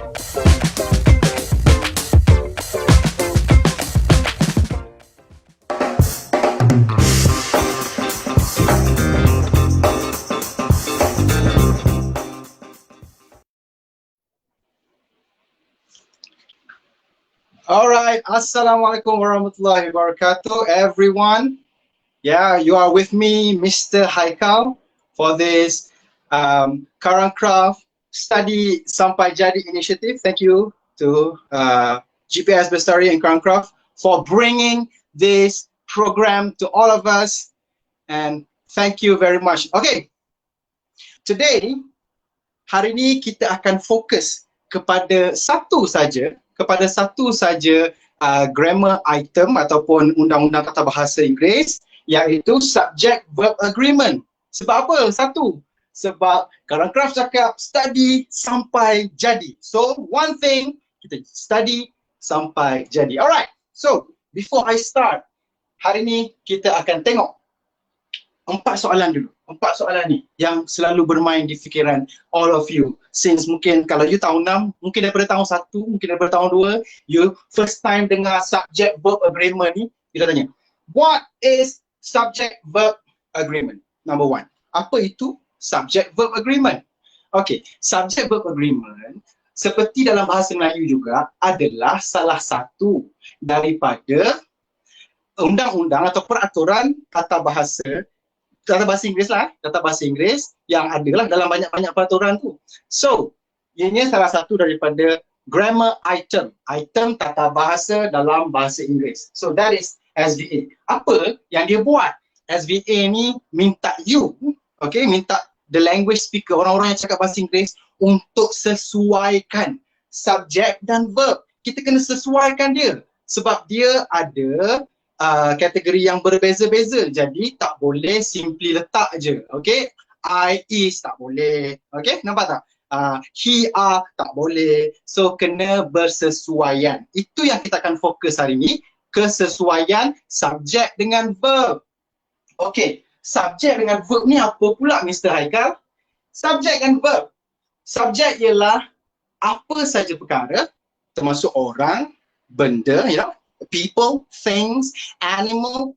Alright, Assalamualaikum warahmatullahi wabarakatuh, everyone. Yeah, you are with me, Mr. Haikal, for this Karangcraft Study Sampai Jadi initiative. Thank you to GPS Bestari and Karangcraft for bringing this program to all of us, and thank you very much. Okay, today, hari ini kita akan fokus kepada satu saja grammar item ataupun undang-undang tata bahasa Inggeris, iaitu subject verb agreement. Sebab apa? Satu, sebab Karangcraft cakap study sampai jadi. So one thing, kita study sampai jadi. Alright, so before I start, hari ni kita akan tengok 4 soalan dulu. 4 soalan ni yang selalu bermain di fikiran all of you. Since mungkin kalau you tahun 6, mungkin daripada tahun 1, mungkin daripada tahun 2, you first time dengar subject verb agreement ni, kita tanya, what is subject verb agreement? Number 1. Apa itu subject verb agreement? Okay, subject verb agreement seperti dalam bahasa Melayu juga adalah salah satu daripada undang-undang atau peraturan tata bahasa Inggeris lah, tata bahasa Inggeris yang adalah dalam banyak-banyak peraturan tu. So, ini salah satu daripada grammar item tata bahasa dalam bahasa Inggeris. So, that is SVA. Apa yang dia buat? SVA ni minta you, okay, minta the language speaker, orang-orang yang cakap bahasa Inggeris untuk sesuaikan subjek dan verb. Kita kena sesuaikan dia sebab dia ada kategori yang berbeza-beza, jadi tak boleh simply letak je, okay? I is tak boleh, okay? Nampak tak? He are tak boleh, so kena bersesuaian. Itu yang kita akan fokus hari ni, kesesuaian subjek dengan verb. Okay, subjek dengan verb ni apa pula Mr. Haikal? Subjek dan verb. Subjek ialah apa saja perkara, termasuk orang, benda, you know, people, things, animal,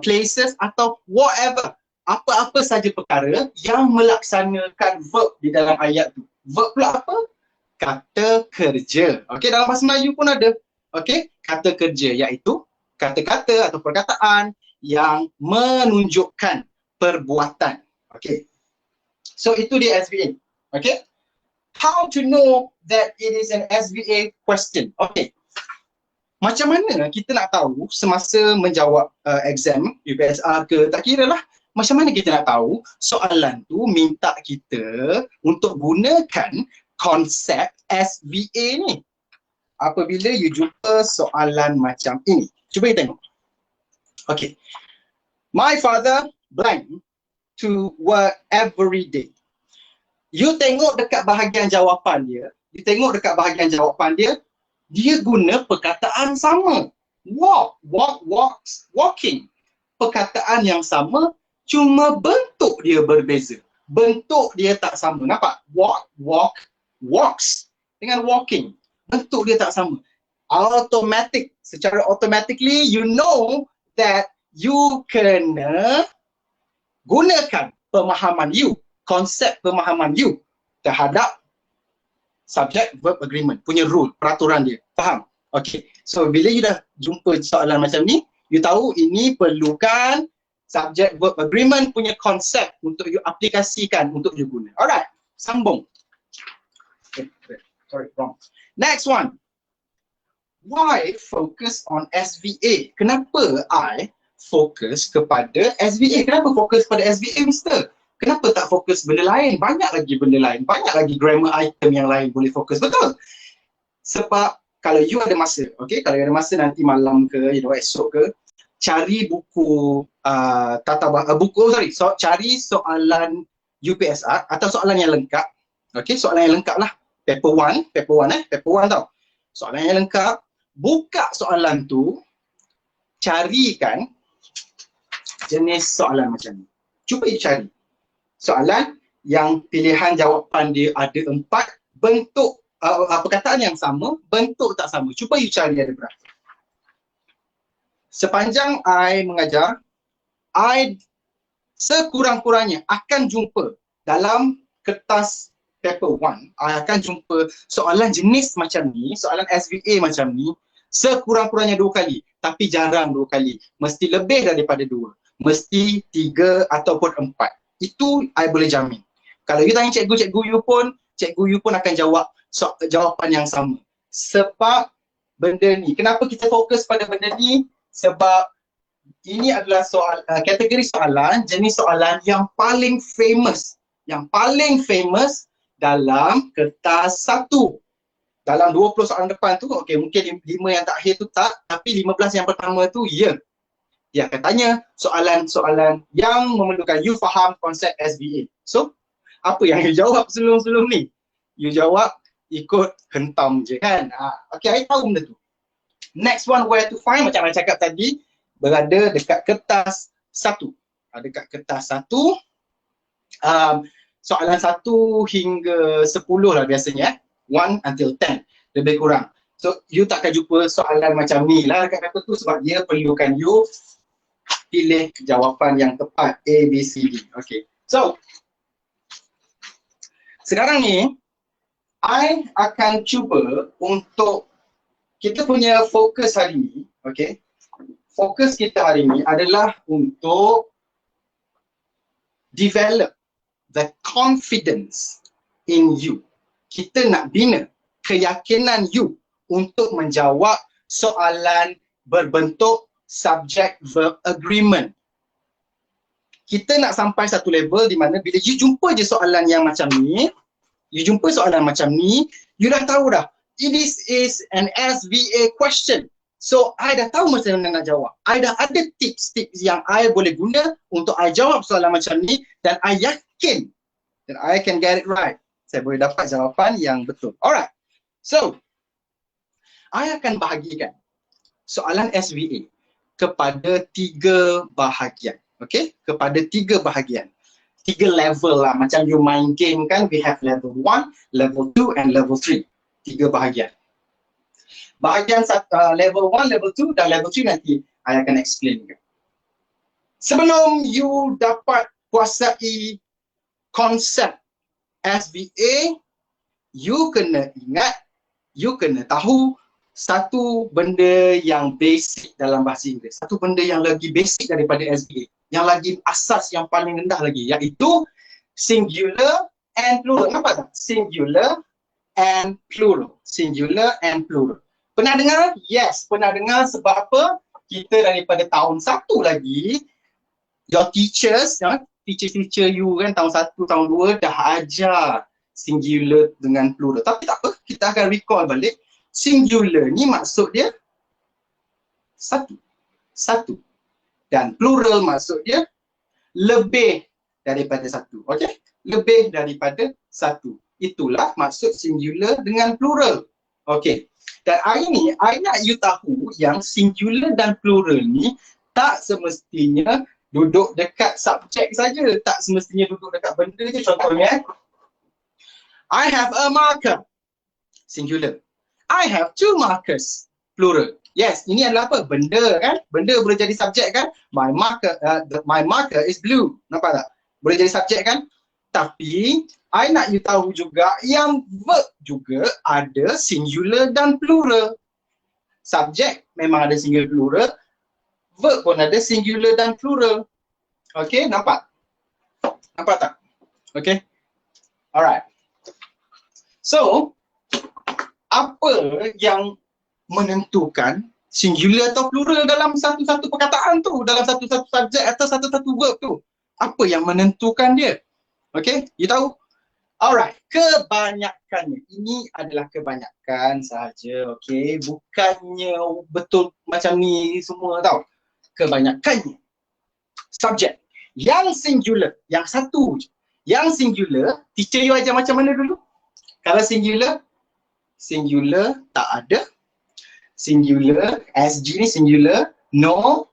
places atau whatever. Apa-apa saja perkara yang melaksanakan verb di dalam ayat tu. Verb pula apa? Kata kerja. Okey, dalam bahasa Melayu pun ada. Okey, kata kerja iaitu kata-kata atau perkataan yang menunjukkan perbuatan. Okey. So itu dia SVA. Okey. How to know that it is an SVA question? Okey. Macam mana kita nak tahu semasa menjawab exam UPSR ke, tak kira lah, macam mana kita nak tahu soalan tu minta kita untuk gunakan konsep SVA ni apabila you jumpa soalan macam ini. Cuba kita tengok. Okay. My father blank to work every day. You tengok dekat bahagian jawapan dia, dia guna perkataan sama. Walk, walks, walking. Perkataan yang sama, cuma bentuk dia berbeza. Bentuk dia tak sama. Nampak? Walk, walks. Dengan walking. Bentuk dia tak sama. Automatic. Secara automatically, you know that you kena gunakan pemahaman you, konsep pemahaman you terhadap subject verb agreement punya rule, peraturan dia. Faham? Okay. So bila you dah jumpa soalan macam ni, you tahu ini perlukan subject verb agreement punya konsep untuk you aplikasikan, untuk you guna. Alright. Sambung. Okay. Sorry, wrong. Next one. Why focus on SVA? Kenapa I fokus kepada SVA? Kenapa fokus pada SVA, Mister? Kenapa tak fokus benda lain? Banyak lagi benda lain. Banyak lagi grammar item yang lain boleh fokus. Betul? Sebab kalau you ada masa, okay? Kalau you ada masa nanti malam ke, you know, esok ke, cari buku cari soalan UPSR atau soalan yang lengkap. Okay, soalan yang lengkap lah. Paper 1 tau. Soalan yang lengkap. Buka soalan tu, carikan jenis soalan macam ni. Cuba you cari soalan yang pilihan jawapan dia ada 4, bentuk perkataan yang sama, bentuk tak sama. Cuba you cari ada berapa. Sepanjang I mengajar, I sekurang-kurangnya akan jumpa dalam kertas paper 1, I akan jumpa soalan jenis macam ni, soalan SVA macam ni, sekurang-kurangnya 2 kali. Tapi jarang 2 kali. Mesti lebih daripada 2. Mesti 3 ataupun 4. Itu I boleh jamin. Kalau you tanya cikgu you pun akan jawab jawapan yang sama. Sebab benda ni, kenapa kita fokus pada benda ni? Sebab ini adalah kategori soalan, jenis soalan yang paling famous. Yang paling famous dalam kertas 1. Dalam 20 soalan depan tu, okey, mungkin 5 yang terakhir tu tak, tapi 15 yang pertama tu, ya. Dia akan tanya soalan-soalan yang memerlukan you faham konsep SVA. So, apa yang you jawab sebelum ni? You jawab ikut hentam je kan. Okey, I tahu benda tu. Next one, where to find, macam I cakap tadi, berada dekat kertas 1. Dekat kertas 1, soalan 1 hingga 10 lah biasanya. 1 until 10, lebih kurang. So, you takkan jumpa soalan macam ni lah dekat paper tu sebab dia perlukan you pilih jawapan yang tepat, A, B, C, D. Okay. So, sekarang ni, I akan cuba untuk kita punya fokus hari ni, okay. Fokus kita hari ni adalah untuk develop the confidence in you. Kita nak bina keyakinan you untuk menjawab soalan berbentuk subject-verb agreement. Kita nak sampai satu level di mana bila you jumpa je soalan yang macam ni, you dah tahu dah, this is an SVA question. So, I dah tahu macam mana nak jawab. I dah ada tips-tips yang I boleh guna untuk I jawab soalan macam ni dan I yakin that I can get it right. Saya boleh dapat jawapan yang betul. Alright. So, I akan bahagikan soalan SVA kepada 3 bahagian. Okay? Kepada 3 bahagian. 3 level lah. Macam you main game kan, we have level 1, level 2 and level 3. 3 bahagian. Bahagian level 1, level 2 dan level 3 nanti I akan explain. Sebelum you dapat kuasai konsep SVA, you kena ingat, you kena tahu satu benda yang basic dalam bahasa Inggeris. Satu benda yang lagi basic daripada SVA. Yang lagi asas, yang paling rendah lagi, iaitu singular and plural. Nampak tak? Singular and plural. Singular and plural. Pernah dengar? Yes, pernah dengar. Sebab apa? Kita daripada tahun 1 lagi, your teachers, teacher you kan, tahun 1, tahun 2 dah ajar singular dengan plural. Tapi tak apa, kita akan recall balik. Singular ni maksud dia satu. Dan plural maksud dia lebih daripada satu. Okey? Lebih daripada satu. Itulah maksud singular dengan plural. Okey. Dan hari ni, I nak you tahu yang singular dan plural ni tak semestinya duduk dekat subjek saja. Tak semestinya duduk dekat benda je. Contohnya, I have a marker. Singular. I have 2 markers. Plural. Yes, ini adalah apa? Benda kan? Benda boleh jadi subjek kan? My marker is blue. Nampak tak? Boleh jadi subjek kan? Tapi, I nak you tahu juga yang verb juga ada singular dan plural. Subjek memang ada singular plural. Verb pun ada singular dan plural. Okay, nampak? Nampak tak? Okay? Alright. So, apa yang menentukan singular atau plural dalam satu-satu perkataan tu, dalam satu-satu subjek atau satu-satu verb tu? Apa yang menentukan dia? Okay, you tahu? Alright, kebanyakannya, ini adalah kebanyakan sahaja, okay? Bukannya betul macam ni semua tau. Kebanyakannya subjek yang singular, yang satu je. Yang singular, teacher you ajar macam mana dulu? Kalau singular tak ada. Singular, SG ni singular, no.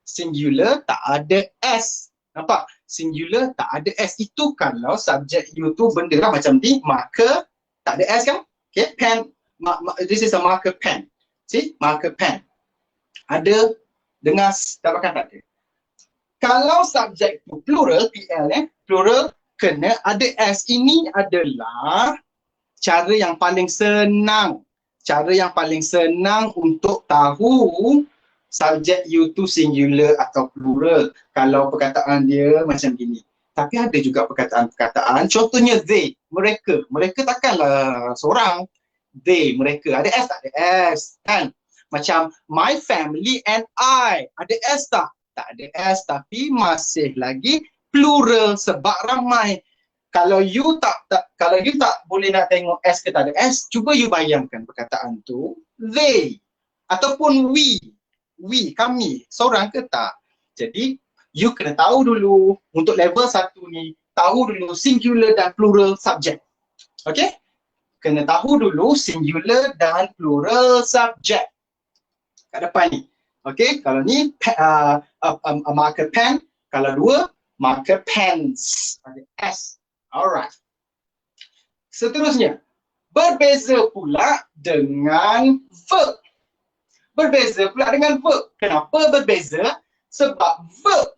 Singular tak ada S. Nampak? Singular tak ada S. Itu kalau subjek you tu benda lah macam ni, marker tak ada S kan? Okay, pen, this is a marker pen. See, marker pen. Ada dengar dapatkan tak ada? Kalau subjek tu plural, PL plural, kena ada S. Ini adalah cara yang paling senang. Cara yang paling senang untuk tahu subjek you tu singular atau plural. Kalau perkataan dia macam gini. Tapi ada juga perkataan-perkataan, contohnya they, mereka. Mereka takkanlah seorang. They, mereka. Ada S tak? Ada S. Kan? Macam my family and I. Ada S tak? Tak ada S, tapi masih lagi plural sebab ramai. Kalau you tak boleh nak tengok S ke tak ada S, cuba you bayangkan perkataan tu they ataupun we, kami, seorang ke tak. Jadi you kena tahu dulu untuk level 1 ni, tahu dulu singular dan plural subject. Okay? Kena tahu dulu singular dan plural subject. Kat depan ni. Okay, kalau ni marker pen, kalau dua marker pens. Ada S. Alright. Seterusnya, berbeza pula dengan verb. Berbeza pula dengan verb. Kenapa berbeza? Sebab verb,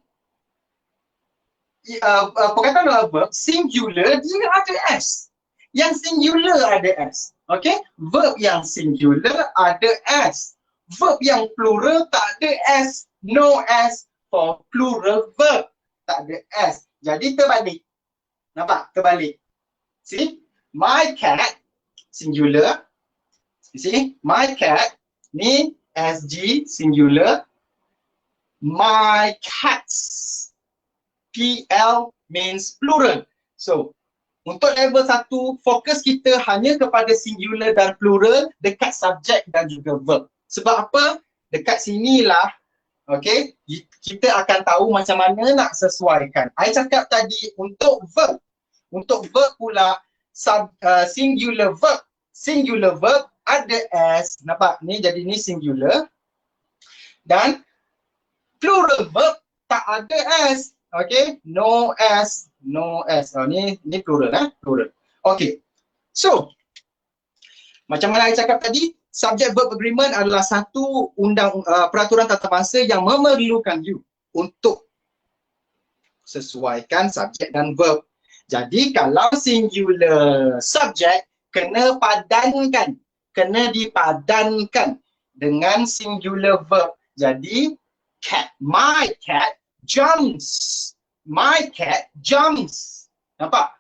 perkataan dalam verb, singular dia ada S. Yang singular ada S. Okay, verb yang singular ada S. Verb yang plural tak ada S. No S for plural verb. Tak ada S. Jadi terbalik. Nampak? Terbalik. See? My cat, singular. You see? My cat, ni SG, singular. My cats, PL means plural. So, untuk level 1, fokus kita hanya kepada singular dan plural dekat subjek dan juga verb. Sebab apa? Dekat sinilah, okay, kita akan tahu macam mana nak sesuaikan. I cakap tadi untuk verb. Untuk verb pula, singular verb. Singular verb ada S. Nampak? Ni jadi ni singular. Dan plural verb tak ada S. Okay? No S. No S. Oh, ni plural. Plural. Okay. So, macam mana I cakap tadi, subject verb agreement adalah satu peraturan tata bahasa yang memerlukan you untuk sesuaikan subjek dan verb. Jadi kalau singular subject kena padankan, kena dipadankan dengan singular verb. Jadi cat, my cat jumps. My cat jumps. Nampak?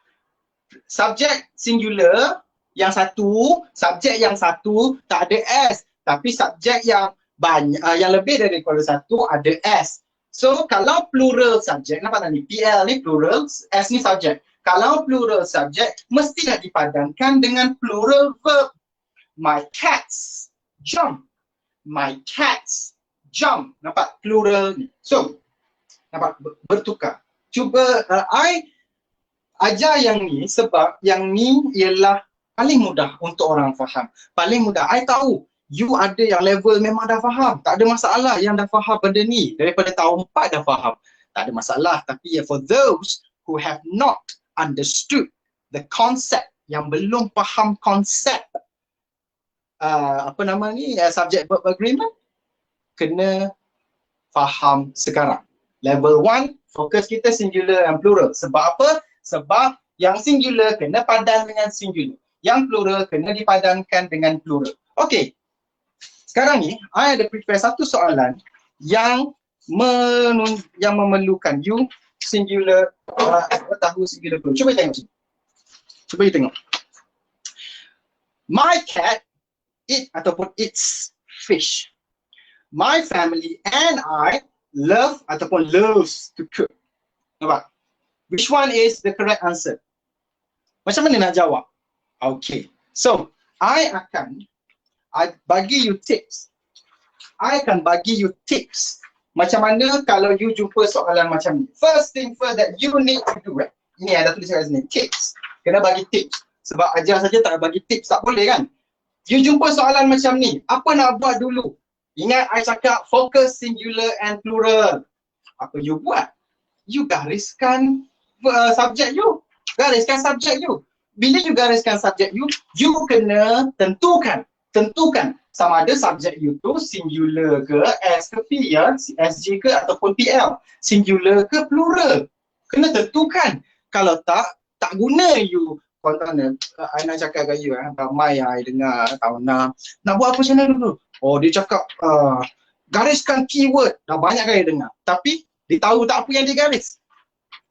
Subjek singular yang satu, subjek yang satu tak ada S, tapi subjek yang banyak, yang lebih daripada satu ada S. So kalau plural subjek, nampak tak ni? PL ni plural, S ni subjek. Kalau plural subjek, mesti nak dipadankan dengan plural verb. My cats jump. My cats jump. Nampak plural ni. So, nampak bertukar. Cuba I ajar yang ni sebab yang ni ialah paling mudah untuk orang faham. Paling mudah. I tahu you ada yang level memang dah faham. Tak ada masalah yang dah faham benda ni. Daripada tahun 4 dah faham. Tak ada masalah. Tapi for those who have not understood the concept, yang belum faham konsep subject verb agreement, kena faham sekarang. Level 1, fokus kita singular and plural. Sebab apa? Sebab yang singular kena padan dengan singular. Yang plural kena dipadankan dengan plural. Okey. Sekarang ni, I ada prepare satu soalan yang memerlukan you singular, tahu singular plural. Cuba tengok sini. Cuba you tengok. My cat eats fish. My family and I love ataupun loves to cook. Nampak? Which one is the correct answer? Macam mana nak jawab? Okay. So, I bagi you tips. I akan bagi you tips. Macam mana kalau you jumpa soalan macam ni. First thing first that you need to do. Ini ada tulis kat sini. Tips. Kena bagi tips. Sebab ajar saja tak bagi tips. Tak boleh kan? You jumpa soalan macam ni. Apa nak buat dulu? Ingat I cakap focus singular and plural. Apa you buat? You gariskan subjek you. Gariskan subjek you. bila you gariskan subjek you kena tentukan sama ada subjek you tu singular ke, S ke P ya, SG ke ataupun PL, singular ke plural. Kena tentukan. Kalau tak guna you contohnya, I nak cakap kat you ramai yang I dengar tahu nak buat apa channel dulu. Oh dia cakap gariskan keyword, dah banyak kali dengar. Tapi dia tahu tak apa yang dia garis.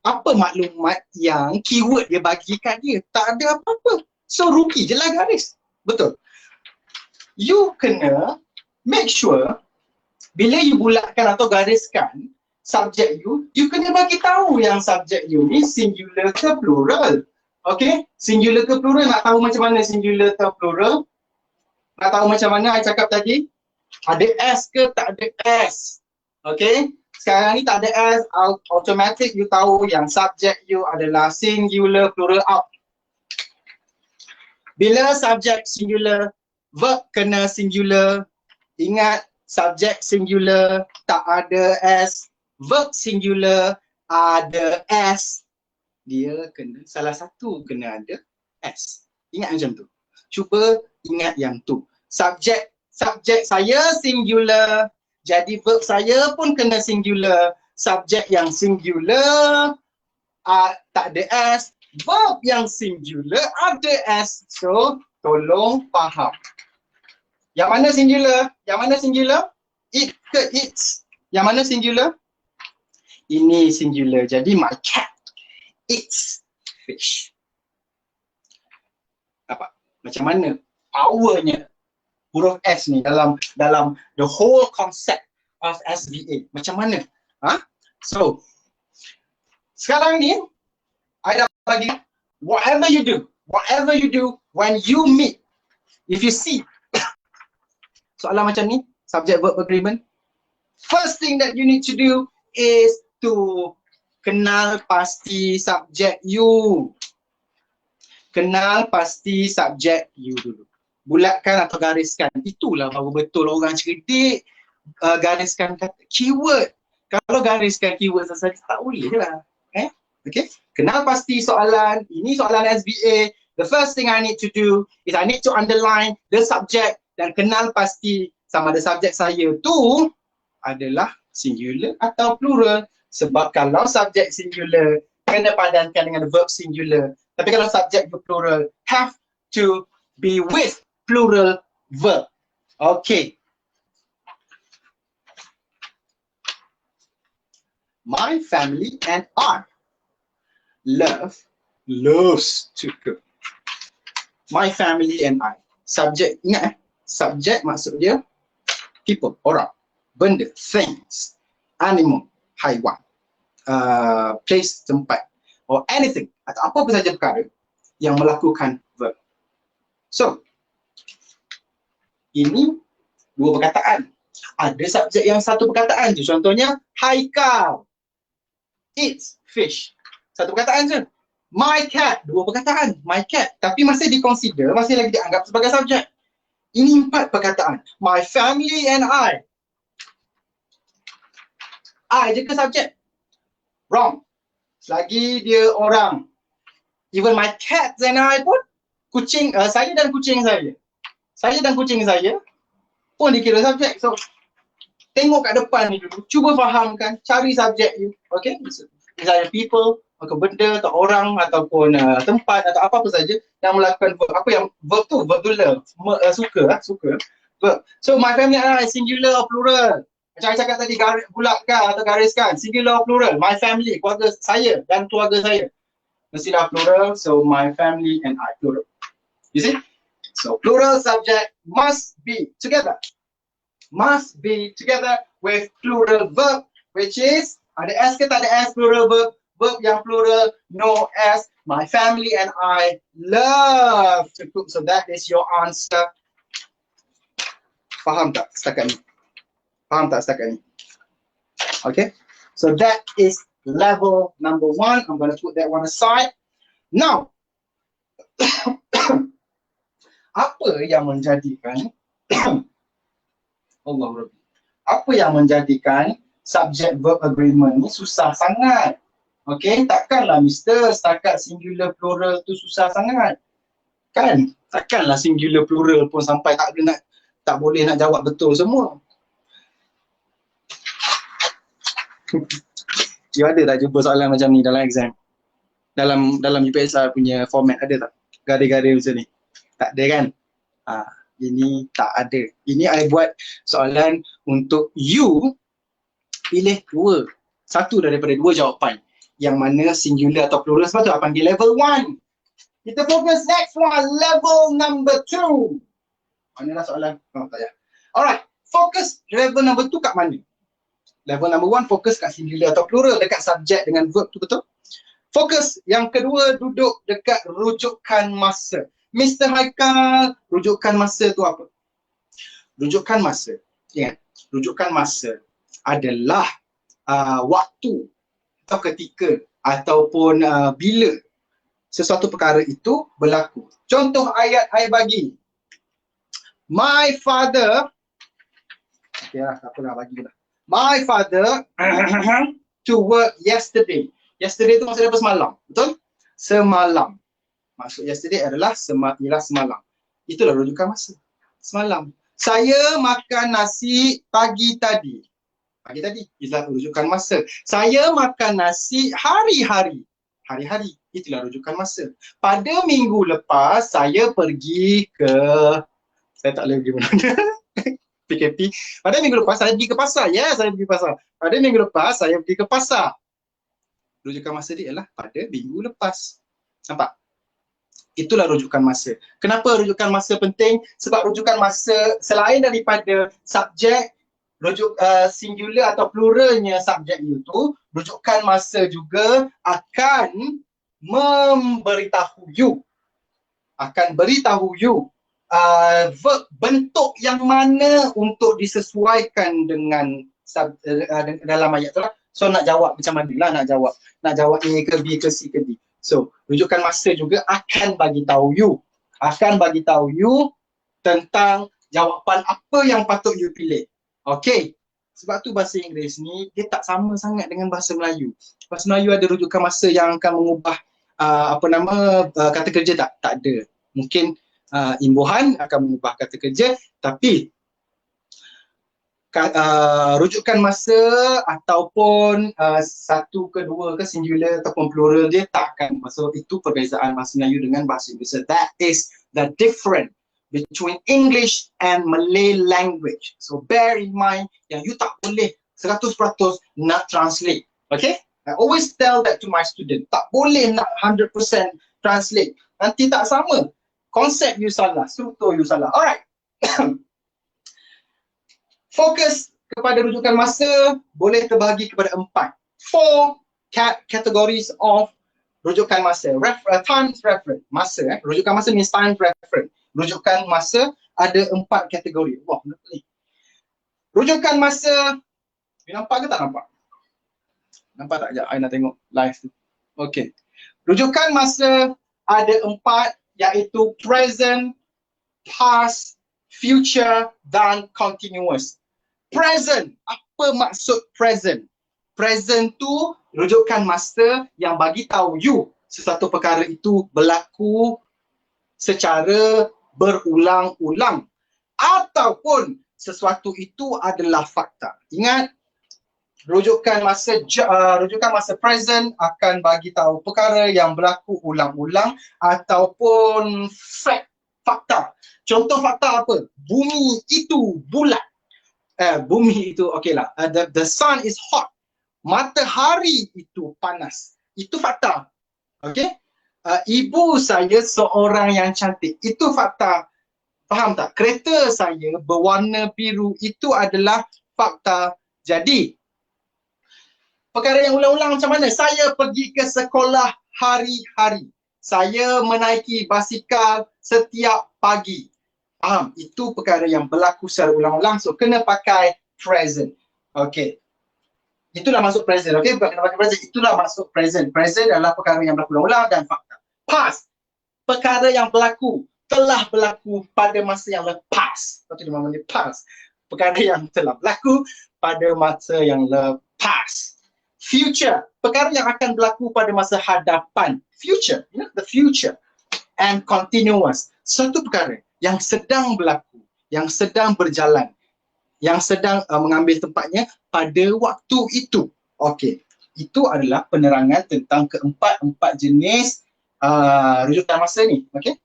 Apa maklumat yang keyword dia bagi kat dia? Tak ada apa-apa. So rugi je lah garis. Betul. You kena make sure bila you bulatkan atau gariskan subjek you kena bagi tahu yang subjek you ni singular ke plural. Okay? Singular ke plural, nak tahu macam mana singular ke plural? Nak tahu macam mana I cakap tadi? Ada S ke tak ada S? Okay? Sekarang ni tak ada S, automatic you tahu yang subjek you adalah singular, plural out. Bila subjek singular, verb kena singular. Ingat, subjek singular tak ada S, verb singular ada S. Dia kena salah satu kena ada S. Ingat macam tu. Cuba ingat yang tu. Subjek saya singular, jadi verb saya pun kena singular. Subjek yang singular tak ada S, verb yang singular ada S. So tolong faham. Yang mana singular? Yang mana singular? It ke its? Yang mana singular? Ini singular. Jadi my cat eats fish. Apa? Macam mana powernya huruf S ni dalam the whole concept of SVA? Macam mana? So sekarang ni I dah bagi whatever you do when you meet, if you see soalan macam ni, subject verb agreement, first thing that you need to do is to kenal pasti subjek you. Kenal pasti subjek you dulu. Bulatkan atau gariskan. Itulah baru betul orang cerdik gariskan kata keyword. Kalau gariskan keyword saja tak boleh lah. Okay? Kenal pasti soalan. Ini soalan SBA. The first thing I need to do is I need to underline the subject dan kenal pasti sama ada subjek saya tu adalah singular atau plural. Sebab kalau subjek singular kena padankan dengan verb singular. Tapi kalau subjek plural have to be with plural verb. Okay. My family and I loves to cook. My family and I. Subjek, ingat subjek maksud dia people, orang, benda, things, animal, haiwan, place, tempat, or anything atau apa saja perkara yang melakukan verb. So, ini dua perkataan. Ada subjek yang satu perkataan je. Contohnya, Haikal eats fish. Satu perkataan je. My cat, dua perkataan. My cat. Tapi masih di-consider, masih lagi dianggap sebagai subjek. Ini 4 perkataan. My family and I. I je ke subjek? Wrong. Selagi dia orang. Even my cat and I pun, kucing, saya dan kucing saya. Saya dan kucing saya pun dikira subjek. So, tengok kat depan ni dulu. Cuba fahamkan, cari subjek you. Okay? Misalnya people, atau benda, atau orang, ataupun tempat, atau apa-apa saja yang melakukan verb. Apa yang verb tu? Verb tu love. Suka. Verb. So, my family and I, singular or plural? Macam saya cakap tadi, bulatkan atau gariskan. Singular or plural? My family, keluarga saya dan keluarga saya. Mestilah plural, so my family and I, plural. You see? So, plural subject must be together. Must be together with plural verb, which is, ada S ke tak ada S, plural verb. Verb yang plural, no S. My family and I love to cook. So that is your answer. Faham tak setakat ni? Okay. So that is level number 1. I'm going to put that one aside. Now, apa yang menjadikan Allah Rabbi, apa yang menjadikan subject verb agreement ni susah sangat? Okay, takkanlah Mister setakat singular plural tu susah sangat. Kan? Takkanlah singular plural pun sampai tak boleh nak jawab betul semua. You ada tak jumpa soalan macam ni dalam exam? Dalam UPSR punya format ada tak? Garis-garis macam ni? Tak ada kan? Ini tak ada. Ini I buat soalan untuk you pilih satu daripada dua jawapan. Yang mana singular atau plural, sebab tu I panggil level 1. Kita fokus next one, level number 2. Manalah soalan? Tak payah. Alright, fokus level number 2 kat mana? Level number 1 fokus kat singular atau plural, dekat subjek dengan verb tu, betul? Fokus yang kedua duduk dekat rujukan masa. Mr. Haikal, rujukan masa tu apa? Rujukan masa, ingat, rujukan masa adalah waktu atau ketika ataupun bila sesuatu perkara itu berlaku. Contoh ayat I bagi. My father, okay lah, tak apalah, bagi lah. My father to work yesterday. Yesterday tu maksudnya apa? Semalam, betul? Semalam. Maksud yesterday adalah semalam. Itulah rujukan masa. Semalam. Saya makan nasi pagi tadi. Pagi tadi, itulah rujukan masa. Saya makan nasi hari-hari. Hari-hari, itulah rujukan masa. Pada minggu lepas, saya pergi ke... Saya tak boleh pergi mana. PKP. Pada minggu lepas, saya pergi ke pasar. Ya, saya pergi ke pasar. Pada minggu lepas, saya pergi ke pasar. Rujukan masa dia ialah pada minggu lepas. Nampak? Itulah rujukan masa. Kenapa rujukan masa penting? Sebab rujukan masa selain daripada subjek, singular atau pluralnya subjek itu, rujukan masa juga akan memberitahu you, verb bentuk yang mana untuk disesuaikan dengan dalam ayat tu lah. So nak jawab macam mana lah nak jawab A ke B ke C ke D. So rujukan masa juga akan bagi tahu you tentang jawapan apa yang patut you pilih. Okay, sebab tu bahasa Inggeris ni dia tak sama sangat dengan bahasa Melayu. Bahasa Melayu ada rujukan masa yang akan mengubah kata kerja tak ada. Mungkin imbuhan akan mengubah kata kerja, tapi rujukan masa ataupun satu ke dua ke singular ataupun plural dia tak akan. So itu perbezaan bahasa Melayu dengan bahasa Inggeris. So that is the difference between English and Malay language. So bear in mind yang you tak boleh 100% nak translate. Okay? I always tell that to my student. Tak boleh nak 100% translate. Nanti tak sama. Konsep you salah, struktur you salah. Alright. Fokus kepada rujukan masa boleh terbahagi kepada 4. 4 categories of rujukan masa. Times reference. Masa. Rujukan masa means time reference. Rujukan masa ada 4 kategori. Wah, kenapa ni? Rujukan masa, you nampak ke tak nampak? Nampak tak? Sekejap, I nak tengok live tu. Okay. Rujukan masa ada 4, iaitu present, past, future dan continuous. Present, apa maksud present? Present tu rujukan masa yang bagi tahu you sesuatu perkara itu berlaku secara berulang-ulang ataupun sesuatu itu adalah fakta. Ingat, rujukan masa present akan bagi tahu perkara yang berlaku ulang-ulang ataupun fakta. Contoh fakta apa? Bumi itu bulat. Bumi itu okeylah. The sun is hot. Matahari itu panas. Itu fakta. Okey? Ibu saya seorang yang cantik. Itu fakta. Faham tak? Kereta saya berwarna biru. Itu adalah fakta. Jadi, perkara yang ulang-ulang macam mana? Saya pergi ke sekolah hari-hari. Saya menaiki basikal setiap pagi. Faham? Itu perkara yang berlaku secara ulang-ulang. So, kena pakai present. Okey. Itulah masuk present. Okey? Bukan kena pakai present. Itulah masuk present. Present adalah perkara yang berlaku ulang-ulang dan fakta. Past. Perkara yang berlaku. Telah berlaku pada masa yang lepas. Itu namanya past. Perkara yang telah berlaku pada masa yang lepas. future, perkara yang akan berlaku pada masa hadapan. Future, you know, the future. And continuous, satu perkara yang sedang berlaku, yang sedang berjalan, yang sedang mengambil tempatnya pada waktu itu. Okey, itu adalah penerangan tentang keempat jenis rujukan masa ni. Okey,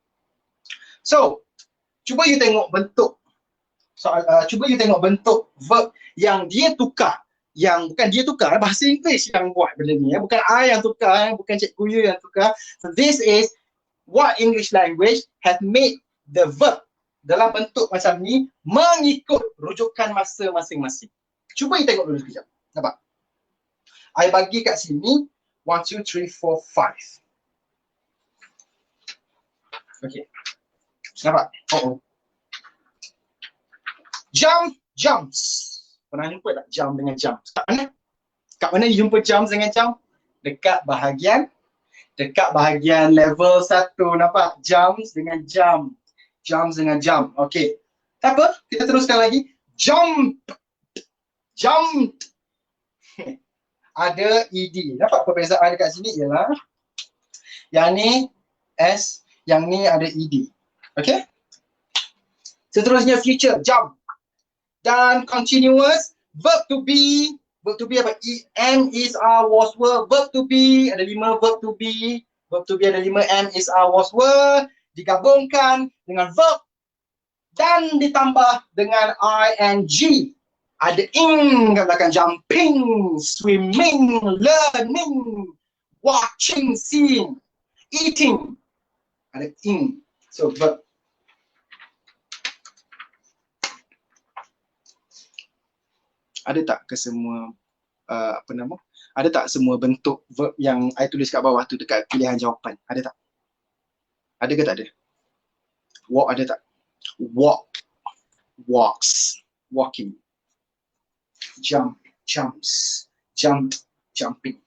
so cuba you tengok bentuk cuba you tengok bentuk verb yang dia tukar, yang bukan dia tukar, bahasa Inggeris yang buat benda ni, bukan I yang tukar, bukan cikgu you yang tukar. So this is what English language has made the verb dalam bentuk macam ni mengikut rujukan masa masing-masing. Cuba you tengok dulu sekejap. Nampak? I bagi kat sini 1, 2, 3, 4, 5. Okay. Nampak? Jump, jumps. Pernah jumpa tak jump dengan jump? Kat mana? Kat mana you jumpa jump dengan jump? Dekat bahagian level 1, nampak? Jumps dengan jump. Jumps dengan jump. Okey. Tak apa, kita teruskan lagi. Jump. Jump. Ada ed. Nampak perbezaan dekat sini ialah yang ni s, yang ni ada ed. Okey? Seterusnya future, jump. Dan continuous, verb to be apa? Am, is, are, was, were. Verb to be ada 5 verb to be. Verb to be ada 5, am, is, are, was, were. Digabungkan dengan verb dan ditambah dengan ing. Ada ing kat belakang. Jumping, swimming, learning, watching, seeing, eating. Ada ing. So verb. Ada tak ke semua ada tak semua bentuk verb yang I tulis kat bawah tu dekat pilihan jawapan? Ada tak? Ada ke tak ada? Walk ada tak? Walk, walks, walking. Jump, jumps, jump, jumping.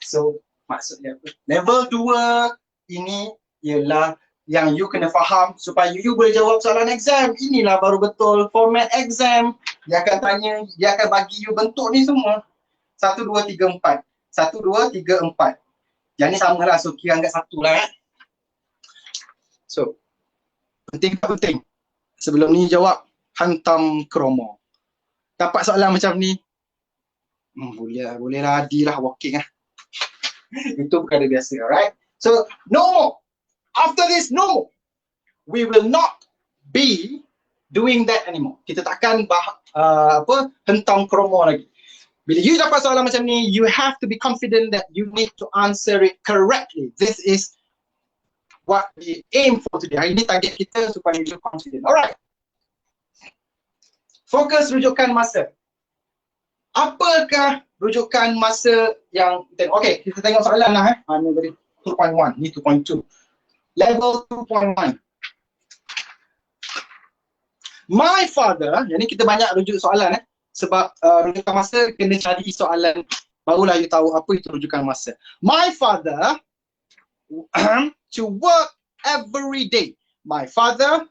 So maksudnya apa? Level 2 ini ialah yang you kena faham supaya you boleh jawab soalan exam. Inilah baru betul format exam. Dia akan tanya, dia akan bagi you bentuk ni semua. 1, 2, 3, 4. 1, 2, 3, 4. Yang ni sama lah, so kira anggap 1 lah. So, penting tak penting? Sebelum ni jawab, hantam kromo. Dapat soalan macam ni, boleh lah, adilah walking lah. Itu perkara biasa, alright? So, no more. After this, no more. We will not be doing that anymore. Kita takkan hentam kromo lagi. Bila you dapat soalan macam ni, you have to be confident that you need to answer it correctly. This is what we aim for today. Hari ini target kita supaya you confident. Alright. Fokus rujukan masa. Apakah rujukan masa yang okay, kita tengok soalan lah. Ni tadi 2.1, ni 2.2. Level 2.1. My father, yang ni kita banyak rujuk soalan sebab rujukan masa kena cari soalan barulah you tahu apa itu rujukan masa. My father to work every day. My father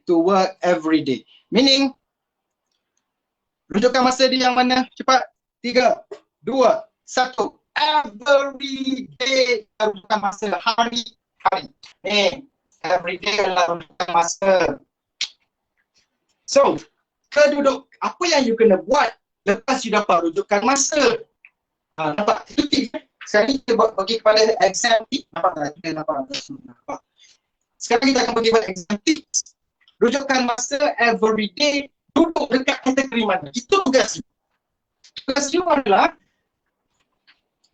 to work every day. Meaning rujukan masa dia yang mana? Cepat. 3, 2, 1. Every day rujukan masa. Hari. Every day adalah rujukan masa. So, keduduk apa yang you kena buat lepas you dapat rujukan masa. Nampak? Itu tip. Sekarang kita bagi kepada exam tip. Nampak? Sekarang kita akan bagi kepada exam tips. Rujukan masa every day, duduk dekat kategori mana. Itu tugas you. Tugas you adalah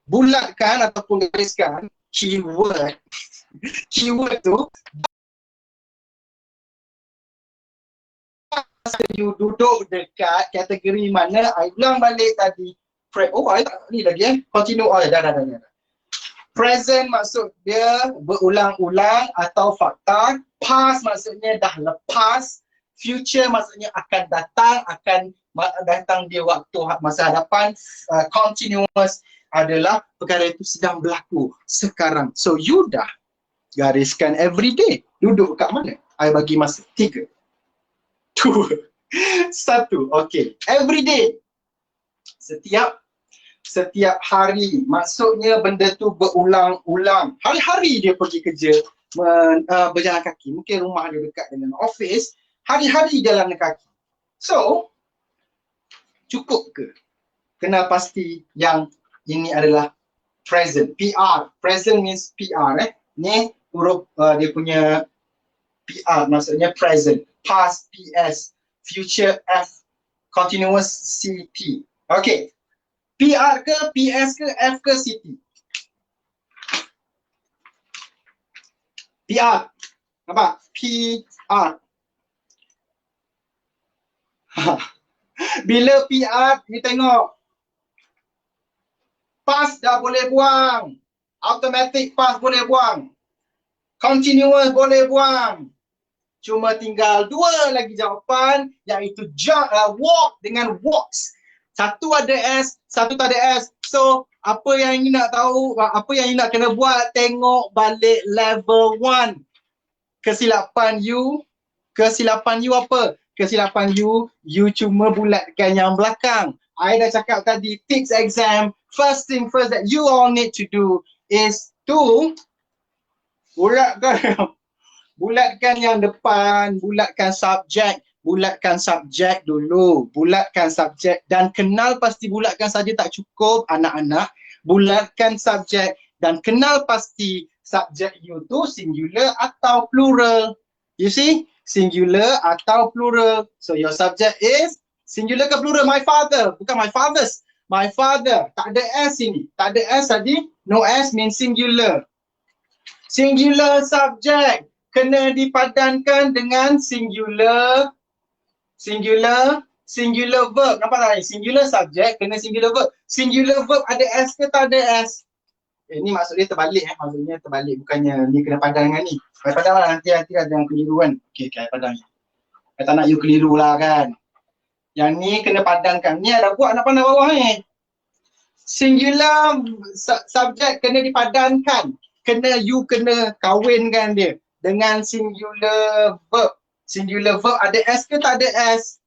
bulatkan ataupun gariskan keyword. Keyword tu you duduk dekat kategori mana. I ulang balik tadi. I tak ni lagi continue. Dah. Present maksud dia berulang-ulang atau fakta. Past maksudnya dah lepas. Future maksudnya akan datang di waktu masa hadapan. Continuous adalah perkara itu sedang berlaku sekarang. So you dah gariskan every day. Duduk kat mana? I bagi masa 3, 2, 1. Okay. Every day. Setiap hari. Maksudnya benda tu berulang-ulang. Hari-hari dia pergi kerja berjalan kaki. Mungkin rumah dia dekat dengan office. Hari-hari jalan kaki. So, cukup ke? Kena pasti yang ini adalah present. PR. Present means PR. Ni huruf dia punya PR. Maksudnya present. Past PS. Future F. Continuous CT. Okay. PR ke, PS ke, F ke, CT? PR. Nampak? PR. Bila PR, ni tengok. Past dah boleh buang. Automatic past boleh buang. Continuous boleh buang. Cuma tinggal dua lagi jawapan, iaitu walk dengan walks. Satu ada S, satu tak ada S. So, apa yang you nak tahu, apa yang you nak kena buat, tengok balik level 1. Kesilapan you apa? Kesilapan you cuma bulatkan yang belakang. I dah cakap tadi, tips exam, first thing first that you all need to do is to bulatkan yang depan, bulatkan subjek dulu. Bulatkan subjek dan kenal pasti bulatkan saja tak cukup anak-anak. Bulatkan subjek dan kenal pasti subjek you tu singular atau plural. You see? Singular atau plural. So your subject is singular ke plural? My father. Bukan my fathers. My father. Tak ada S ini. Tak ada S tadi. No S means singular. Singular subject kena dipadankan dengan singular verb. Nampak tak ni? Singular subject kena singular verb. Singular verb ada S ke tak ada S? Ni maksud dia terbalik maksudnya terbalik, bukannya ni kena padang dengan ni. Kalau padang lah nanti ada yang keliru kan. Okey, padang ni. Saya tak nak you keliru lah kan. Yang ni kena padangkan. Ni ada buat nak pandang bawah ni. Singular subject kena dipadankan. You kena kahwinkan dia dengan singular verb. Singular verb ada S ke tak ada S?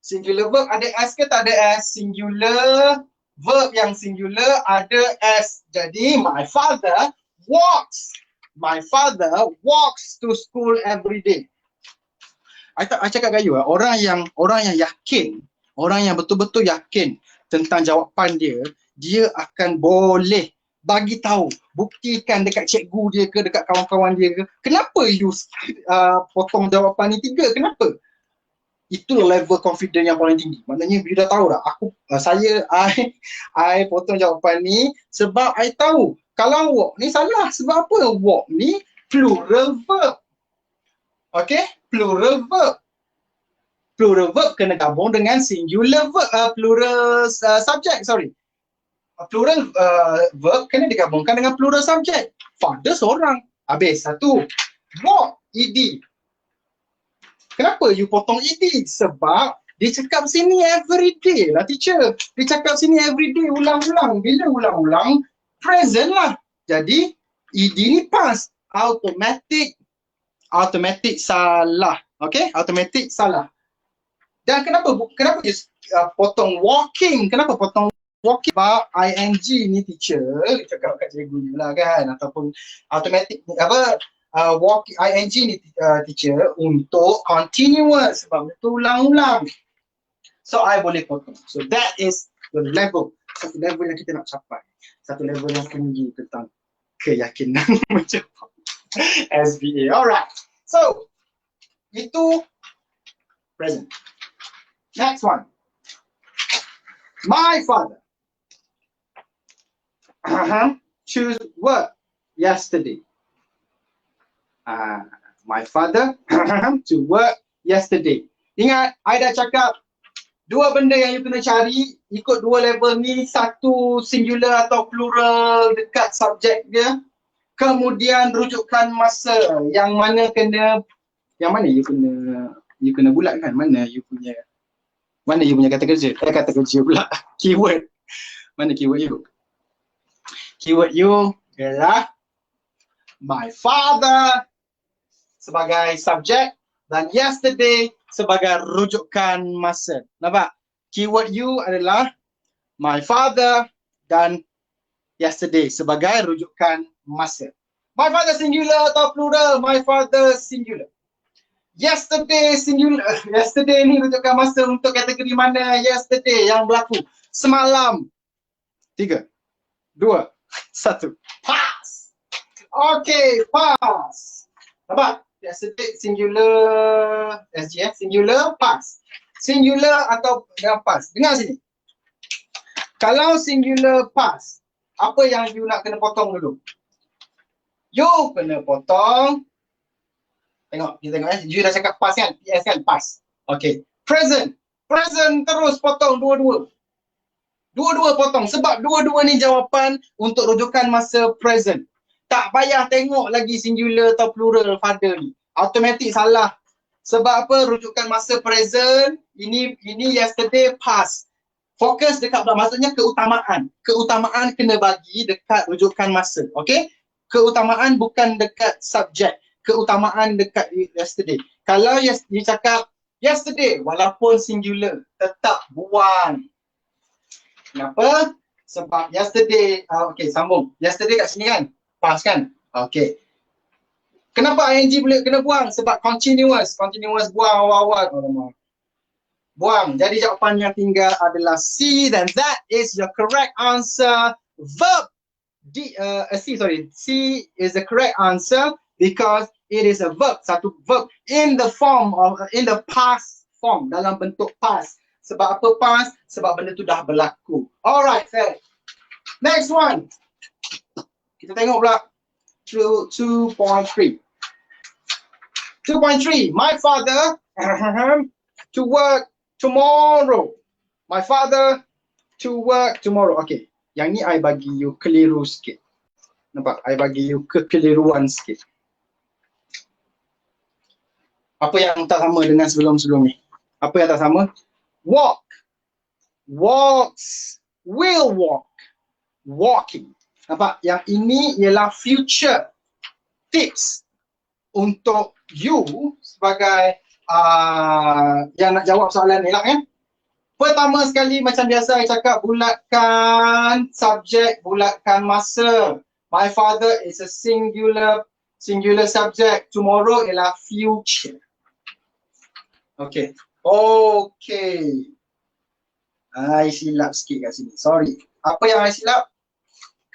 Singular verb ada S ke tak ada S? Singular verb yang singular ada S. Jadi my father walks. My father walks to school every day. I cakap kat you, orang yang yakin, orang yang betul-betul yakin tentang jawapan dia akan boleh bagi tahu, buktikan dekat cikgu dia ke, dekat kawan-kawan dia ke, kenapa you potong jawapan ni 3, kenapa? Itu level confidence yang paling tinggi. Maknanya you dah tahu dah, I potong jawapan ni sebab I tahu kalau walk ni salah. Sebab apa? Walk ni plural verb. Okay? Plural verb. Plural verb kena gabung dengan singular verb, plural subject, sorry. Plural verb kena digabungkan dengan plural subject. Father seorang. Habis satu. Walk, ed. Kenapa you potong ed? Sebab dia cakap sini everyday lah teacher. Dia cakap sini everyday, ulang-ulang. Bila ulang-ulang, present lah. Jadi ed ni past. Automatic salah. Okay? Automatic salah. Dan kenapa you potong walking? Kenapa potong walking? Sebab ing ni teacher, cakap kat cikgu ni lah kan, ataupun automatic walking ing ni teacher untuk continuous sebab itu ulang-ulang. So I boleh potong. So that is the level. Satu level yang kita nak capai. Satu level yang tinggi tentang keyakinan macam SBA. Alright. So itu present. Next one. My father choose work yesterday. My father to work yesterday. Ingat, I dah cakap dua benda yang you kena cari ikut dua level ni. Satu singular atau plural dekat subjek dia. Kemudian rujukan masa yang mana you kena bulatkan. Mana you punya kata kerja? Kata kerja pula. Keyword. Mana keyword you? Keyword you ialah my father sebagai subjek dan yesterday sebagai rujukan masa. Nampak? Keyword you adalah my father dan yesterday sebagai rujukan masa. My father singular atau plural? My father singular. Yesterday singular. Yesterday ni rujukan masa untuk kategori mana? Yesterday yang berlaku. Semalam. 3, 2, 1. Pass. Okay, pass. Nampak? Yesterday singular SG singular pass. Singular atau dengan pass. Dengar sini. Kalau singular pass, apa yang you nak kena potong dulu? You kena potong. Tengok, kita tengok you dah cakap pass kan? PS kan? Pass. Okay. Present. Present terus potong dua-dua. Dua-dua potong sebab dua-dua ni jawapan untuk rujukan masa present. Tak payah tengok lagi singular atau plural father ni. Automatik salah. Sebab apa? Rujukan masa present, ini yesterday past. Fokus dekat maksudnya keutamaan. Keutamaan kena bagi dekat rujukan masa. Okay? Keutamaan bukan dekat subjek. Keutamaan dekat yesterday. Kalau you cakap yesterday, walaupun singular, tetap buang. Kenapa? Sebab yesterday, okay, sambung. Yesterday kat sini kan? Past kan? Okay. Kenapa ing boleh kena buang? Sebab continuous. Continuous buang awal-awal. Buang. Jadi jawapan yang tinggal adalah C dan that is your correct answer. Verb. C is the correct answer because it is a verb. Satu verb in the form of, in the past form. Dalam bentuk past. Sebab apa past? Sebab benda tu dah berlaku. Alright, fair. Next one. Kita tengok pula 2.3. 2.3. My father to work tomorrow. My father to work tomorrow. Okay. Yang ni I bagi you keliru sikit. Nampak? I bagi you kekeliruan sikit. Apa yang tak sama dengan sebelum-sebelum ni? Apa yang tak sama? Walk. Walks. Will walk. Walking. Nampak? Yang ini ialah future tips untuk you sebagai yang nak jawab soalan ni lah kan. Pertama sekali macam biasa saya cakap, bulatkan subjek, bulatkan masa. My father is a singular subject. Tomorrow ialah future. Okay. Okay. I silap sikit kat sini. Sorry. Apa yang I silap?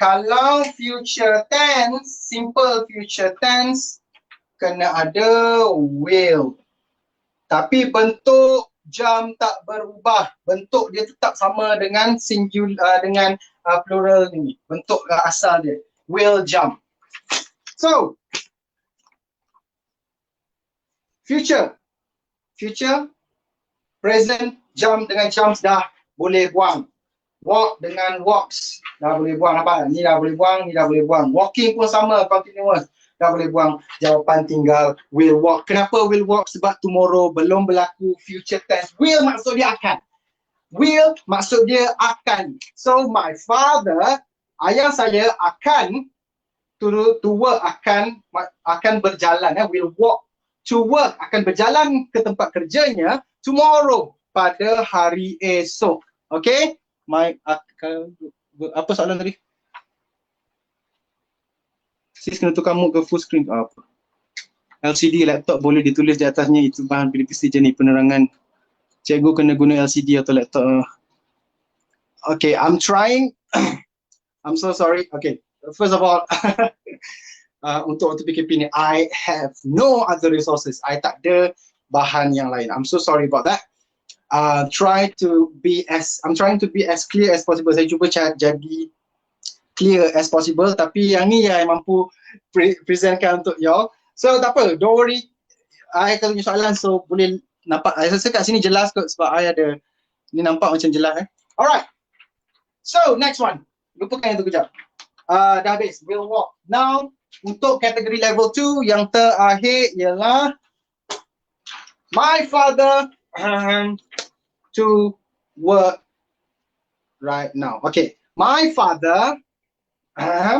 Kalau future tense, simple future tense, kena ada will. Tapi bentuk jam tak berubah. Bentuk dia tetap sama dengan singular, dengan plural ni. Bentuk asal dia. Will jump. So, future. Future, present, jump dengan jumps dah boleh buang. Walk dengan walks dah boleh buang. Nampak? Ni dah boleh buang, ni dah boleh buang. Walking pun sama, continuous. Dah boleh buang. Jawapan tinggal will walk. Kenapa will walk? Sebab tomorrow belum berlaku future tense. Will maksud dia akan. Will maksud dia akan. So my father, ayah saya akan to work, akan berjalan. Will walk to work, akan berjalan ke tempat kerjanya tomorrow, pada hari esok. Okay? Apa soalan tadi? Sis kena tukar mood ke full screen ke apa? LCD laptop boleh ditulis di atasnya, itu bahan prediksi jenis penerangan. Cikgu kena guna LCD atau laptop. Okay, I'm trying. I'm so sorry. Okay, first of all, untuk waktu PKP ni, I have no other resources. I tak ada bahan yang lain. I'm so sorry about that. I'm trying to be as clear as possible. Saya cuba jadi clear as possible, tapi yang ni yang mampu presentkan untuk y'all. So tak apa, don't worry. I akan tanya soalan, so boleh nampak. Saya rasa kat sini jelas kot sebab I ada, ni nampak macam jelas. Alright. So next one. Lupakan yang tu kejap. Dah habis. Will walk. Now untuk kategori level 2 yang terakhir ialah my father to work right now. Okay, my father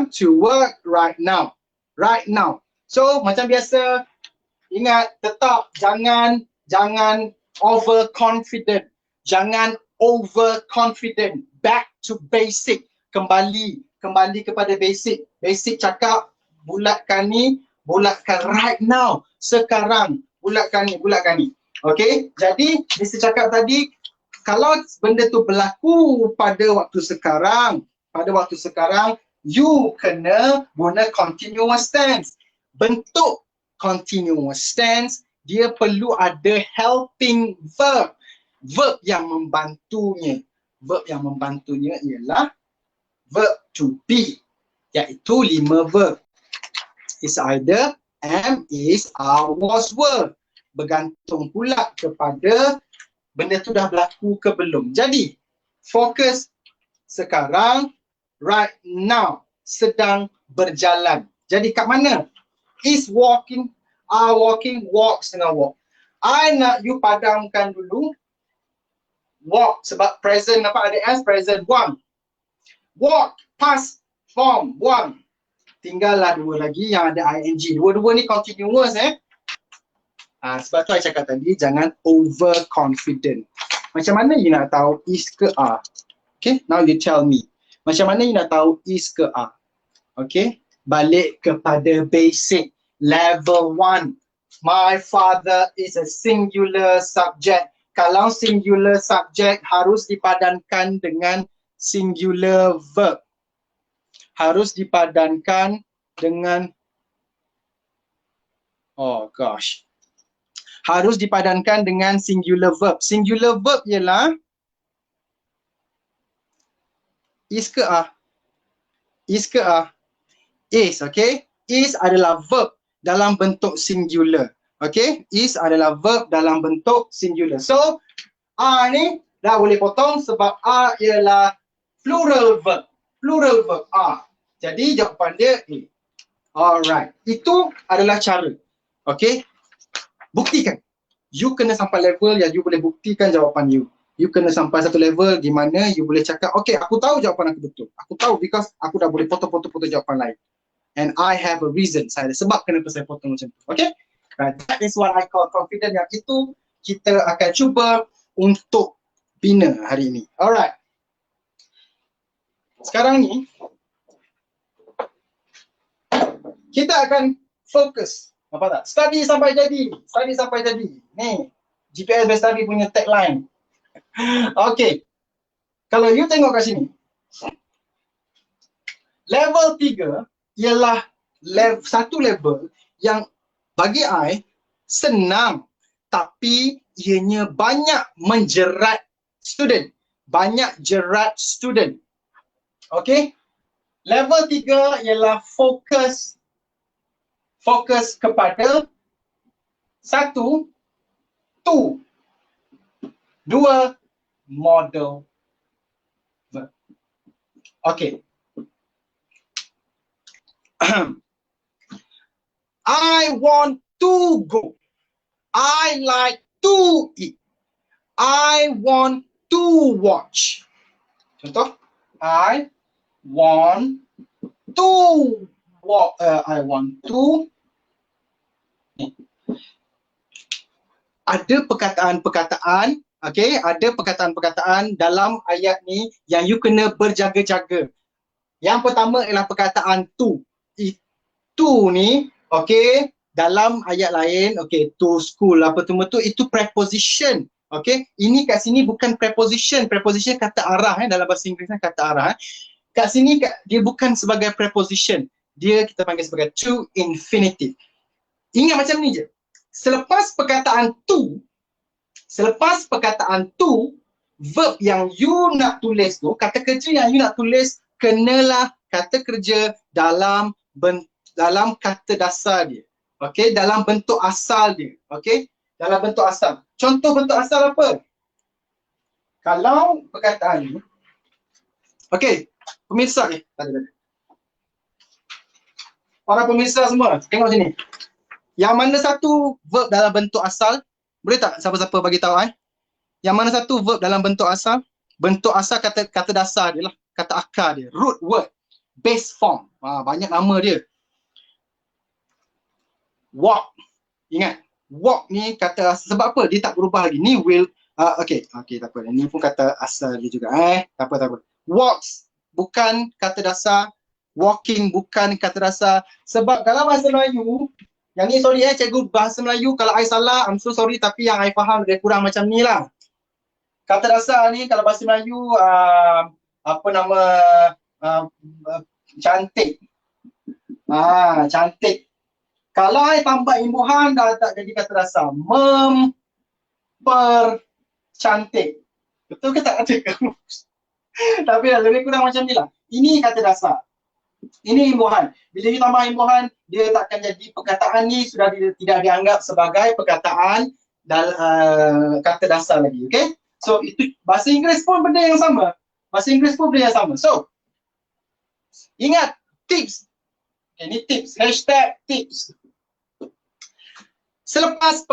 to work right now. Right now. So macam biasa, ingat tetap jangan overconfident. Jangan overconfident. Back to basic. Kembali kepada basic. Basic cakap bulatkan ni, bulatkan right now. Sekarang, bulatkan ni. Okay, jadi Mr. cakap tadi, kalau benda tu berlaku pada waktu sekarang, you kena guna continuous tense. Bentuk continuous tense, dia perlu ada helping verb. Verb yang membantunya. Verb yang membantunya ialah verb to be, iaitu 5 verb. Is either, am, is, are, was, were. Bergantung pula kepada benda tu dah berlaku ke belum. Jadi, fokus sekarang, right now, sedang berjalan. Jadi kat mana? Is walking, are walking, walks dengan walk. I nak you padamkan dulu walk sebab present, nampak ada as, present, one. Walk, past form, one. Tinggallah 2 lagi yang ada ing. Dua-dua ni continuous sebab tu saya cakap tadi, jangan overconfident. Macam mana you nak tahu is ke are? Okay, now you tell me. Macam mana you nak tahu is ke are? Okay, balik kepada basic. Level 1. My father is a singular subject. Kalau singular subject harus dipadankan dengan singular verb. Harus dipadankan dengan harus dipadankan dengan singular verb. Singular verb ialah is ke are? Is ke are? Is, okay? Is adalah verb dalam bentuk singular. Okay? Is adalah verb dalam bentuk singular. So, are ni dah boleh potong sebab are ialah plural verb. Plural verb are. Jadi jawapan dia A. Alright. Itu adalah cara. Okay? Buktikan. You kena sampai level yang you boleh buktikan jawapan you. You kena sampai satu level di mana you boleh cakap, okay, aku tahu jawapan aku betul. Aku tahu because aku dah boleh potong-potong jawapan lain. And I have a reason. Saya ada sebab kenapa saya potong macam tu. Okay? Right. That is what I call confident. Yang itu kita akan cuba untuk bina hari ini. Alright. Sekarang ni, kita akan fokus. Nampak tak? Study sampai jadi. Study sampai jadi. Ni, GPS Best Study punya tagline. Okay. Kalau you tengok kat sini, level 3 ialah satu level yang bagi I senang tapi ianya banyak menjerat student. Banyak jerat student. Okay? Level 3 ialah fokus kepada 1, to, 2, model verb. Okay. I want to go. I like to eat. I want to watch. Contoh, I want to walk. I want to. Ada perkataan-perkataan, okay? Ada perkataan-perkataan dalam ayat ni yang you kena berjaga-jaga. Yang pertama ialah perkataan to. Itu ni, okay, dalam ayat lain, okay, to school apa semua tu, itu preposition. Okay, ini kat sini bukan preposition. Preposition kata arah dalam bahasa Inggeris kata arah. Kat sini dia bukan sebagai preposition. Dia kita panggil sebagai to infinitive. Ingat macam ni je. Selepas perkataan to, verb yang you nak tulis tu, kata kerja yang you nak tulis kenalah kata kerja dalam kata dasar dia. Okey, dalam bentuk asal dia. Okey, dalam bentuk asal. Contoh bentuk asal apa? Kalau perkataan ni, okey, pemirsa ni, para pemirsa semua, tengok sini. Yang mana satu verb dalam bentuk asal? Boleh tak siapa-siapa bagi tahu Yang mana satu verb dalam bentuk asal? Bentuk asal kata dasar dia lah, kata akar dia, root word, base form. Banyak nama dia. Walk. Ingat, walk ni kata sebab apa? Dia tak berubah lagi. Ni will Okay, tak apa. Ini pun kata asal dia juga. Tak apa. Walks bukan kata dasar. Walking bukan kata dasar. Sebab kalau bahasa Melayu, yang ni sorry cikgu bahasa Melayu. Kalau I salah, I'm so sorry. Tapi yang I faham lebih kurang macam ni lah. Kata dasar ni kalau bahasa Melayu, apa nama, cantik. Cantik. Kalau I tambah imbuhan, dah tak jadi kata dasar. Cantik. Betul ke tak ada? Tapi lebih kurang macam ni lah. Ini kata dasar. Ini imbuhan. Bila dia tambah imbuhan, dia takkan jadi perkataan ni sudah tidak dianggap sebagai perkataan kata dasar lagi. Okay? So itu bahasa Inggeris pun benda yang sama. So ingat tips. Okay, ini tips. #tips. Selepas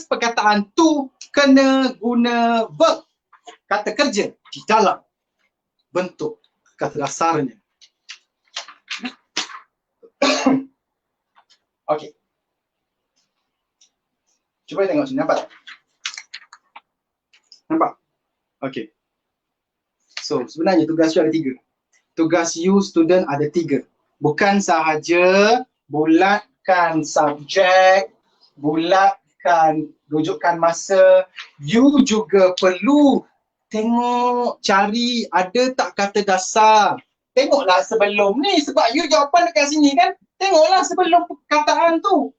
perkataan tu kena guna verb, kata kerja di dalam bentuk kata dasarnya. Okey. Cuba tengok sini, nampak tak? Nampak? Okey. So, sebenarnya tugas you ada 3. Tugas you student ada 3. Bukan sahaja bulatkan subjek, bulatkan rujukan masa, you juga perlu tengok, cari ada tak kata dasar. Tengoklah sebelum ni, sebab you jawapan dekat sini kan, tengoklah sebelum perkataan tu.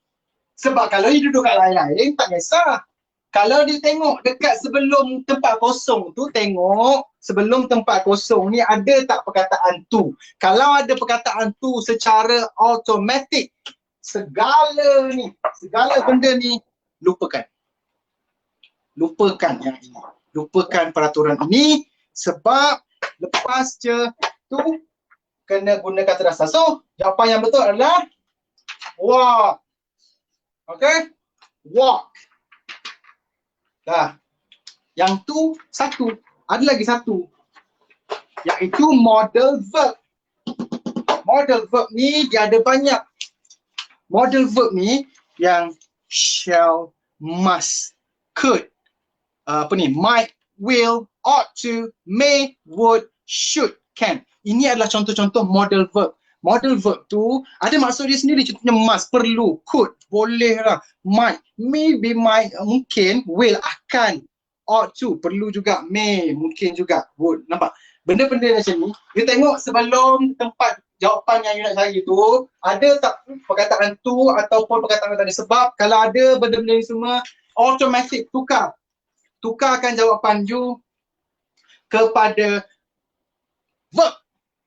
Sebab kalau you duduk kat lain-lain, tak kisah. Kalau dia tengok dekat sebelum tempat kosong tu, tengok sebelum tempat kosong ni ada tak perkataan tu. Kalau ada perkataan tu secara automatik, segala benda ni lupakan. Lupakan yang ini. Lupakan peraturan ini sebab lepas je tu kena guna kata dasar. So, jawapan yang betul adalah walk. Okay? Walk. Dah. Yang tu satu. Ada lagi satu. Iaitu model verb. Model verb ni dia ada banyak. Model verb ni yang shall, must, could, might, will, ought to, may, would, should, can. Ini adalah contoh-contoh model verb. Model verb tu ada maksud dia sendiri. Contohnya must, perlu, could, boleh lah, might, maybe, might, mungkin, will, akan, ought to, perlu juga, may, mungkin juga, would. Nampak? Benda-benda macam ni, you tengok sebelum tempat jawapan yang you nak cari tu, ada tak perkataan tu ataupun perkataan tadi. Sebab kalau ada benda-benda ni semua, automatic tukar. Tukarkan jawapan you kepada verb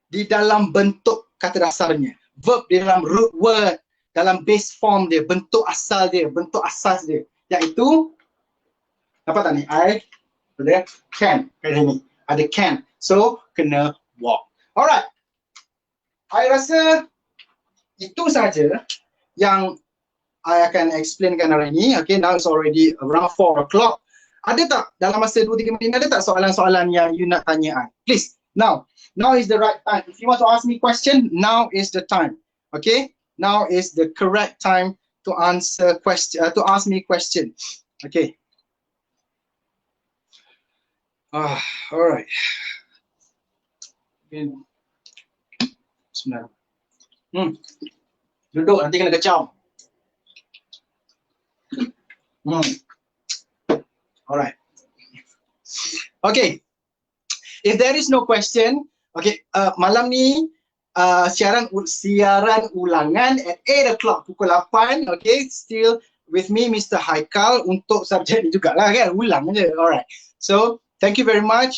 di dalam bentuk kata dasarnya. Verb di dalam root word, dalam base form dia, bentuk asal dia, bentuk asas dia. Iaitu, apa tak ni? Ada can. Kat sini. Ada can. So, kena walk. Alright. I rasa itu sahaja yang I akan explainkan hari ini. Okay, now it's already around 4 o'clock. Ada tak dalam masa 2-3 minit, ada tak soalan-soalan yang you nak tanya I? Please, now is the right time. If you want to ask me question, now is the time. Okay, now is the correct time to answer question, to ask me question. Okay. Alright. Bismillah. Duduk nanti kena kecau. Alright. Okay. If there is no question, okay, malam ni siaran ulangan at 8 o'clock, pukul 8, okay, still with me Mr. Haikal untuk subjek ni jugalah kan, ulang je. Alright. So, thank you very much.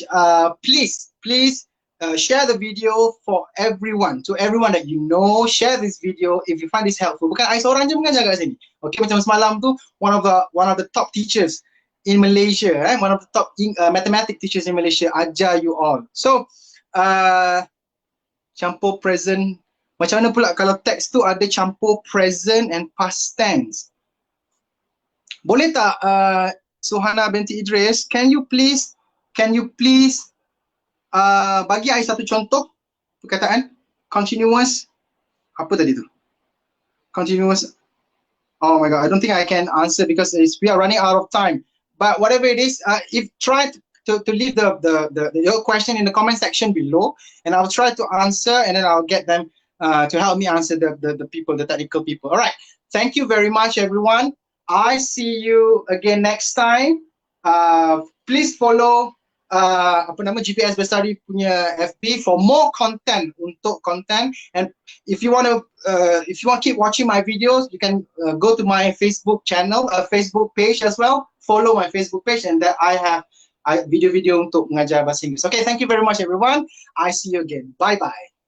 Please share the video for everyone, to everyone that you know. Share this video if you find this helpful. Bukan I seorang je mengajar kat sini. Okay, macam semalam tu one of the top teachers in Malaysia, one of the top mathematics teachers in Malaysia ajar you all. So campur present, macam mana pula kalau teks tu ada campur present and past tense? Boleh tak Suhana binti Idris, can you please bagi I satu contoh perkataan continuous, apa tadi tu? Continuous. Oh my god, I don't think I can answer because we are running out of time. But whatever it is, if try to leave your question in the comment section below, and I'll try to answer, and then I'll get them to help me answer the people, the technical people. All right. Thank you very much, everyone. I see you again next time. Please follow GPS Bestari punya FB for more content, untuk content. And if you want to keep watching my videos, you can go to my Facebook channel, Facebook page as well. Follow my Facebook page, and that I have video-video untuk mengajar bahasa Inggeris. Okay, thank you very much, everyone. I see you again. Bye-bye.